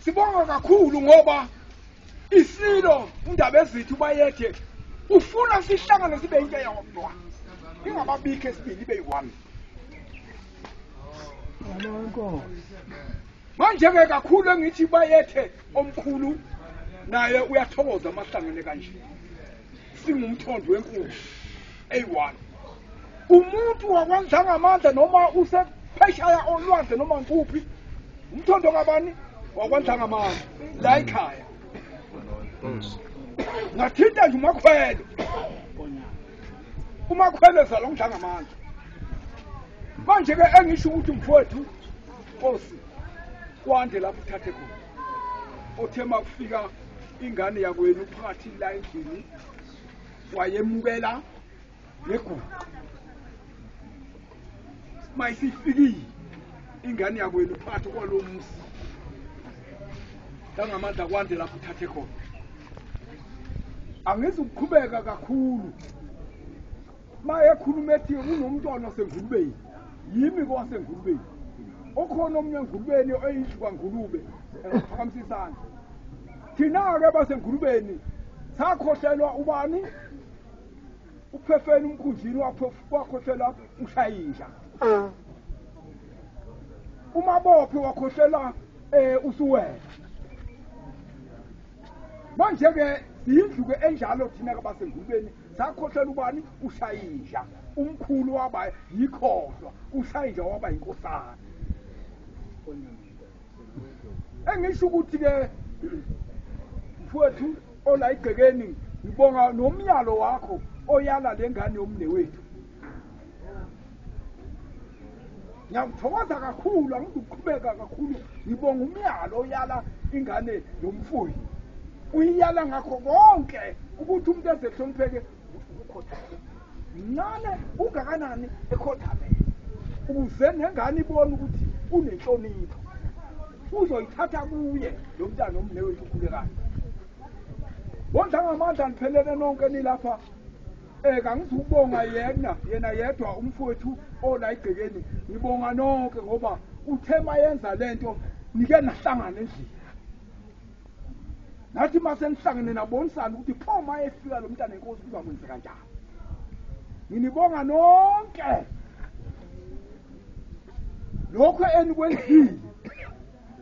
Sibonga kakhulu ngoba isilo indaba ezithu bayethe ufuna sihlangane sibe into eyodwa. Ingababikho esibili ibe yi-1. Manje ke kakhulu engithi bayethe omkhulu naye uyathokoza amahlangene kanje. Singumthondo wenkulu eyi-1. Umuntu wakwanzanga amandla noma usepheshaya olwandle noma nkuphi umthondo kabani wakwanzanga amandla la ekhaya. Ngathinta nje uMakhwele. uMakhwele zalo ngidlanga amandla. Manje ke engisho ukuthi mfowethu Nkosi kwande lapho uthathe khona. Othe makufika ingane yakwenu phakathi la endlini wayemukela ngegugu. Mayisifikile ingane yakwenu phakathi kwalo musi. Ngamandla kwande lapho uthathe khona. Angizukuqhubeka kakhulu. Maye khuluma ethi unomntwana osengulubeni. Yimi kwasengulubeni. Okhona omnye engulubeni oyindlu ngulube engaphakamsisana. Thina ke basengulubeni sakhohlelwa ubani? Uphefeni umkhunjini wakhohlela ushayisha. uMabophe wakhohlela usuwela. Manje ke siyindlu ke enjalo thina ke basengulubeni sakhohlela ubani? Ushayisha. Umkhulu waba yikhohlwa, ushayisha waba inkosana. Engisho ukuthi ke mfowethu ola igcekeni ngibonga nomyalo wakho oyala lengane yomnewethu. Ngiyakuthokoza kakhulu, angizukuqhubeka kakhulu. Ngibonga umyalo oyala ingane yomfuyi. Uyiyala ngakho konke ukuthi umuntu ezehlonipheke ukhothame. Nane ungakanani ekhothame. Ukuze nengane ibone ukuthi unenhlonipho. Uzoyithatha kuye lo mntana omnewethu ukhulekayo. Wondla ngamandla niphelele nonke nilapha. Kangizubonga yena yedwa umfowethu ola igcekeni. Ngibonga nonke ngoba uthema yenza lento nike nahlangana endlini. Nathi mase nihlangene nabonisana ukuthi pho mayefika lo mntana enkosi kuzakwenza kanjani. Nginibonga nonke. Lokho enikwenzile.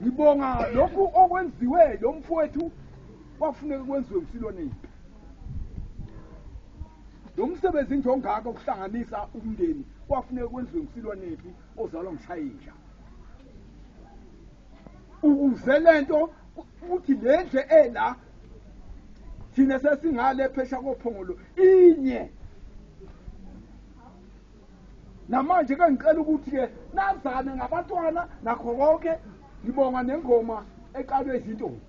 Ngibonga lokhu okwenziwe lo mfowethu wafuneka kwenziwe uSilwane. Lo msebenzi nje ongaka ukuhlanganisa umndeni wafuneka kwenziwe uSilwane ozalwa ngishayisha. Ukuze lento ukuthi lenze ela thina sesingale phesha kophongolo inye. Namanje ke ngicela ukuthi ke nazane ngabantwana nakho konke ngibonga nengoma eqalwe izintombi.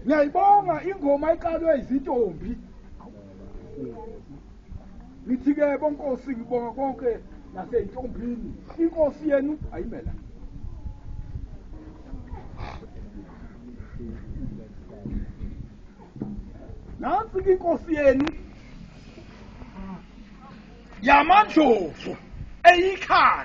Ngiyayibonga ingoma eqalwe izintombi. Ngithi ke bonkosi ngibonga konke nasentombini. Inkosi yenu ayimela. Nansi inkosi yenu yamandlovu eyikhanda.